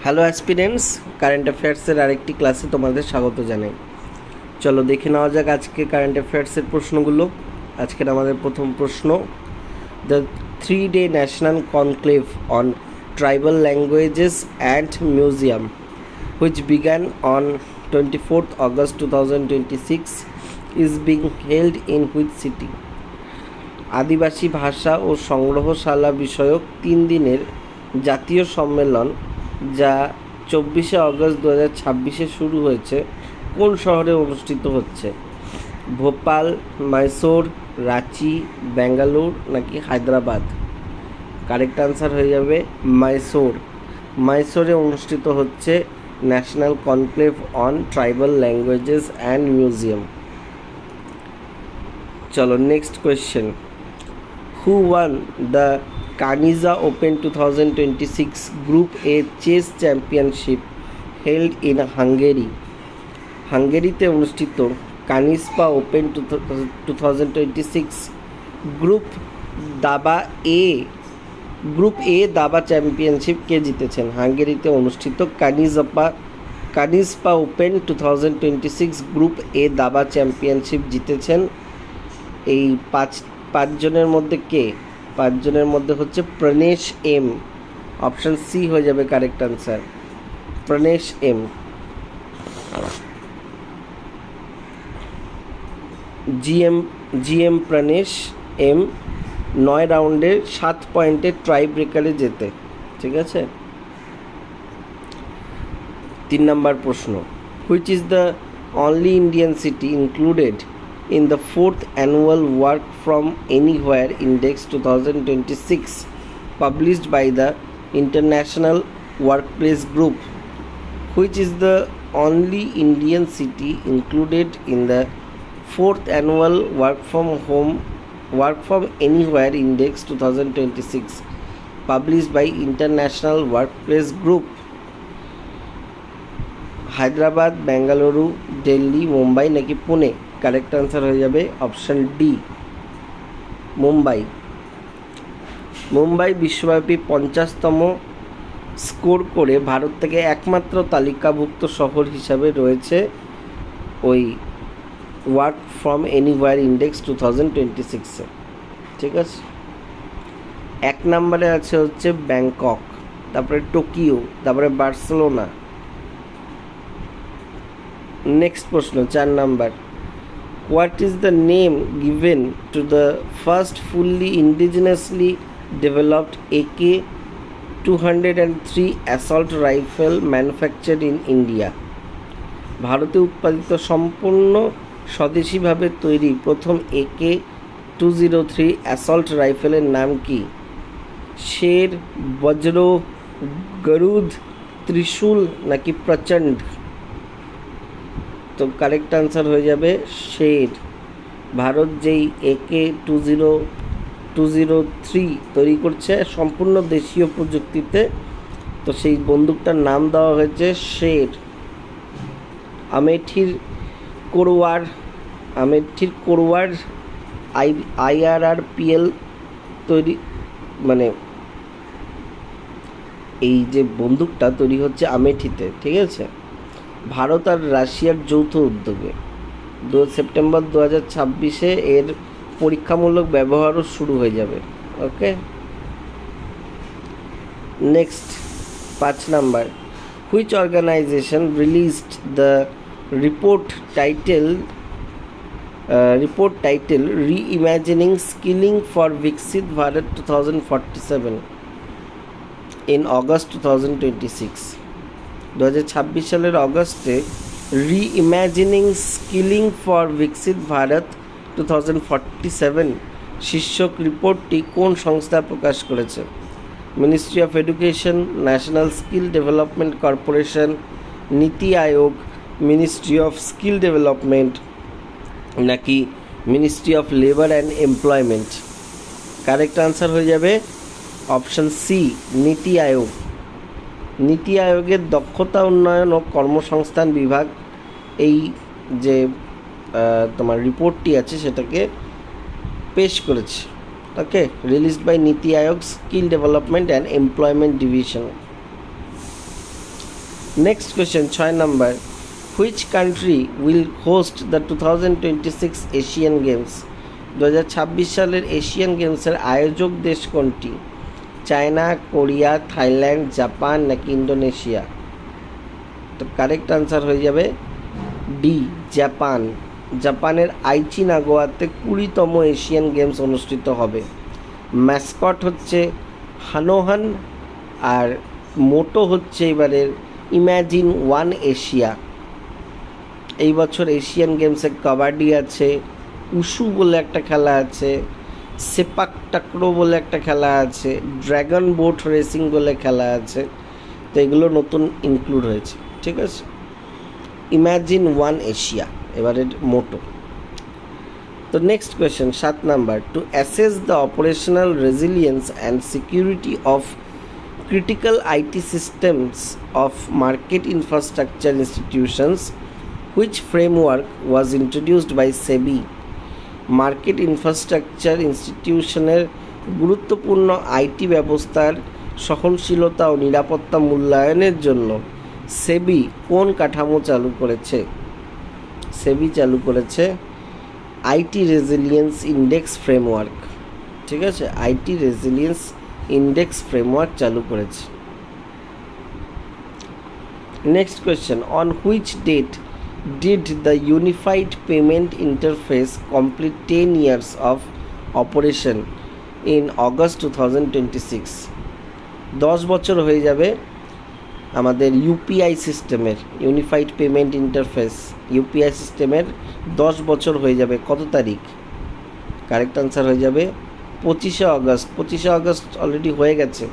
Hello aspirants, current অ্যাফেয়ার্সের আরেকটি ক্লাসে তোমাদের স্বাগত জানাই। চলো দেখে নেওয়া যাক আজকে কারেন্ট অ্যাফেয়ার্সের প্রশ্নগুলো। আজকের আমাদের প্রথম প্রশ্ন, the 3-day national conclave on tribal languages and museum which began on 24th August 2026 is being held in which city? আদিবাসী ভাষা ও সংগ্রহশালা বিষয়ক 3 দিনের জাতীয় সম্মেলন যা 24শে অগস্ট 2026-এ শুরু হয়েছে কোন শহরে অনুষ্ঠিত হচ্ছে? ভোপাল, মাইসোর, রাঁচি, ব্যাঙ্গালোর নাকি হায়দ্রাবাদ? কারেক্ট আনসার হয়ে যাবে মাইসোর। মাইসোরে অনুষ্ঠিত হচ্ছে national conclave on tribal languages and museum. চলো next question, who won the Kaniza Open 2026 Group A Chess Championship held in Hungary? হাঙ্গেরিতে অনুষ্ঠিত কানিসপা ওপেন 2026 গ্রুপ এ দাবা চ্যাম্পিয়নশিপ কে জিতেছেন? হাঙ্গেরিতে অনুষ্ঠিত কানিসপা ওপেন 2026 গ্রুপ এ দাবা চ্যাম্পিয়নশিপ জিতেছেন এই পাঁচজনের মধ্যে কে? পাঁচজনের মধ্যে হচ্ছে প্রণেশ এম। অপশান সি হয়ে যাবে correct answer, Pranesh M. GM Pranesh M 9 রাউন্ডে 7 পয়েন্টে ট্রাই ব্রেকারে জেতে। ঠিক আছে। 3 নম্বর প্রশ্ন, which is the only Indian city included in the 4th annual Work from Anywhere Index 2026 published by the International Workplace Group? Which is the only Indian city included in the 4th annual Work from Anywhere Index 2026 published by International Workplace Group? Hyderabad, Bengaluru, Delhi, Mumbai নাকি Pune? Correct answer হয়ে যাবে option D, Mumbai. Mumbai বিশ্বব্যাপী 50তম score করে ভারত থেকে একমাত্র তালিকাভুক্ত শহর হিসাবে রয়েছে ওই ওয়ার্ক ফ্রম এনিওয়্যার ইন্ডেক্স 2026-এ। ঠিক আছে। 1 নম্বরে আছে হচ্ছে ব্যাংকক, তারপরে টোকিও, তারপরে বার্সেলোনা। নেক্সট প্রশ্ন 4 number, what is the name given to the first fully indigenously developed AK-203 assault rifle manufactured in India? ভারতে উৎপাদিত সম্পূর্ণ স্বদেশীভাবে তৈরি প্রথম AK-203 অ্যাসল্ট রাইফেলের নাম কি? শের, বজ্র, গরুদ, ত্রিশূল নাকি প্রচণ্ড? তো কারেক্ট আনসার হয়ে যাবে শের। ভারত যেই AK-203 তৈরি করছে সম্পূর্ণ দেশীয় প্রযুক্তিতে, তো সেই বন্দুকটার নাম দেওয়া হয়েছে শের। আমেঠির কোরওয়ার IRRPL তৈরি, মানে এই যে বন্দুকটা তৈরি হচ্ছে আমেঠিতে। ঠিক আছে। ভারত আর রাশিয়ার যৌথ উদ্যোগে 2 সেপ্টেম্বর 2026-এ এর পরীক্ষামূলক ব্যবহারও শুরু হয়ে যাবে। Okay. Next 5 number, which organization released the report title reimagining skilling for Viksit Bharat 2047 in August 2026? 2026 সালের অগস্টে রি-ইমাজিনিং স্কিলিং ফর বিকশিত ভারত 2047 শীর্ষক রিপোর্টটি কোন সংস্থা প্রকাশ করেছে? Ministry of education, national skill development corporation, নীতি আয়োগ, মিনিস্ট্রি অফ স্কিল ডেভেলপমেন্ট নাকি ministry of labour and employment? Correct answer হয়ে যাবে option C, নীতি আয়োগ। নীতি আয়োগের দক্ষতা উন্নয়ন ও কর্মসংস্থান বিভাগ এই যে তোমার রিপোর্টটি আছে সেটাকে পেশ করেছে। ওকে, released by NITI Aayog skill development and employment division. Next question 6 number, which country will host the 2026 Asian games? 2026 সালের এশিয়ান গেমসের আয়োজক দেশ কোনটি? চায়না, কোরিয়া, থাইল্যান্ড, জাপান নাকি ইন্দোনেশিয়া? তো কারেক্ট আনসার হয়ে যাবে ডি, জাপান। জাপানের আইচি নাগোয়াতে 20তম এশিয়ান গেমস অনুষ্ঠিত হবে। ম্যাসকট হচ্ছে হানোহান, আর মোটো হচ্ছে এবারের ইম্যাজিন ওয়ান এশিয়া। এই বছর এশিয়ান গেমসে কাবাডি আছে, উশু বলে একটা খেলা আছে, সেপাক টাকরো বলে একটা খেলা আছে, ড্র্যাগন বোট রেসিং বলে খেলা আছে। তো এগুলো নতুন ইনক্লুড হয়েছে, ঠিক আছে। ইম্যাজিন ওয়ান এশিয়া এবারের মোটো। তো next question 7 number, to assess the operational resilience and security of critical IT systems of market infrastructure institutions, which framework was introduced by SEBI? Market infrastructure ইনস্টিটিউশনের গুরুত্বপূর্ণ IT ব্যবস্থার সহনশীলতা ও নিরাপত্তা মূল্যায়নের জন্য সেবি কোন কাঠামো চালু করেছে? সেবি চালু করেছে আইটি রেজিলিয়েন্স ইন্ডেক্স ফ্রেমওয়ার্ক, ঠিক আছে। আইটি রেজিলিয়েন্স ইন্ডেক্স ফ্রেমওয়ার্ক চালু করেছে। Next question, on which date did the unified payment interface complete 10 years of operation in August 2026? 10 বছর হয়ে যাবে আমাদের ইউপিআই সিস্টেমের, ইউনিফাইড পেমেন্ট ইন্টারফেস ইউপিআই সিস্টেমের 10 বছর হয়ে যাবে কত তারিখ? কারেক্ট আনসার হয়ে যাবে 25শে অগস্ট। 25শে অগস্ট অলরেডি হয়ে গেছে।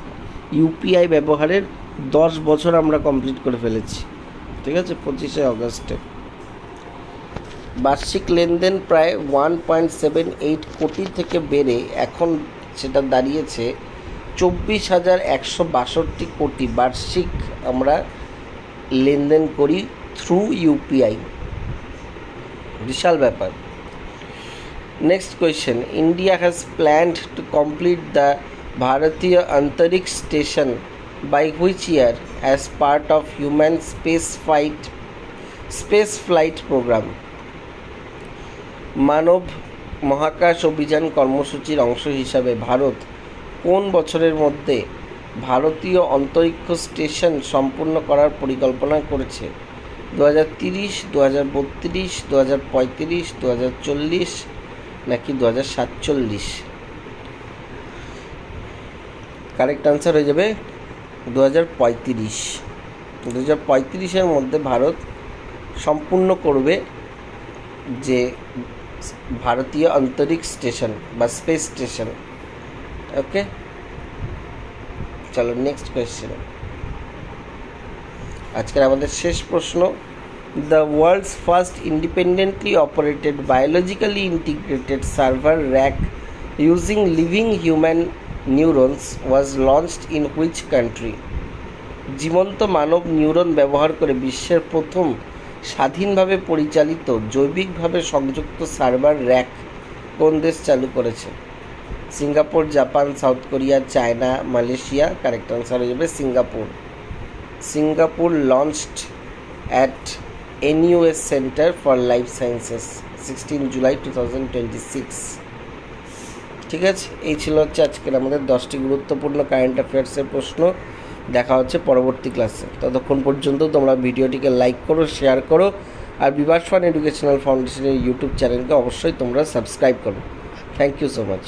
ইউপিআই ব্যবহারের 10 বছর আমরা কমপ্লিট করে ফেলেছি, ঠিক আছে, 25শে অগস্টে। বার্ষিক লেনদেন প্রায় 1.78 কোটি থেকে বেড়ে এখন সেটা দাঁড়িয়েছে 24,162 কোটি। বার্ষিক আমরা লেনদেন করি থ্রু ইউপিআই, বিশাল ব্যাপার। Next question, India has planned to complete the Bharatiya Antariksh Station by which year as part of human space flight program? মানব মহাকাশ অভিযান কর্মসূচির অংশ হিসাবে ভারত কোন বছরের মধ্যে ভারতীয় অন্তরিক্ষ স্টেশন সম্পূর্ণ করার পরিকল্পনা করেছে? 2030, 2032, 2035, 2040 নাকি 2047? কারেক্ট আনসার হয়ে যাবে 2035। 2035-এর মধ্যে ভারত সম্পূর্ণ করবে যে ভারতীয় অন্তরিক্ষ স্টেশন বা স্পেস স্টেশন। ওকে, চলো নেক্সট কোয়েশ্চেন। আজকের আমাদের শেষ প্রশ্ন, the world's first independently operated biologically integrated server rack using living human neurons was launched in which country? জীবন্ত মানব নিউরন ব্যবহার করে বিশ্বের প্রথম স্বাধীনভাবে পরিচালিত জৈবিকভাবে সংযুক্ত সার্ভার র্যাক কোন দেশ চালু করেছে? Singapore, Japan, south Korea, China, Malaysia? Correct answer হয়ে যাবে Singapore. Singapore launched at NUS Center for Life Sciences 16 July 2026। ঠিক আছে, এই ছিল হচ্ছে আজকের আমাদের 10টি গুরুত্বপূর্ণ কারেন্ট অ্যাফেয়ার্সের প্রশ্ন। দেখা হচ্ছে পরবর্তী ক্লাসে। ততক্ষণ পর্যন্ত তোমরা ভিডিওটিকে লাইক করো, শেয়ার করো, আর বিভাস ফান এডুকেশনাল ফাউন্ডেশনের ইউটিউব চ্যানেলকে অবশ্যই তোমরা সাবস্ক্রাইব করো। Thank you so much.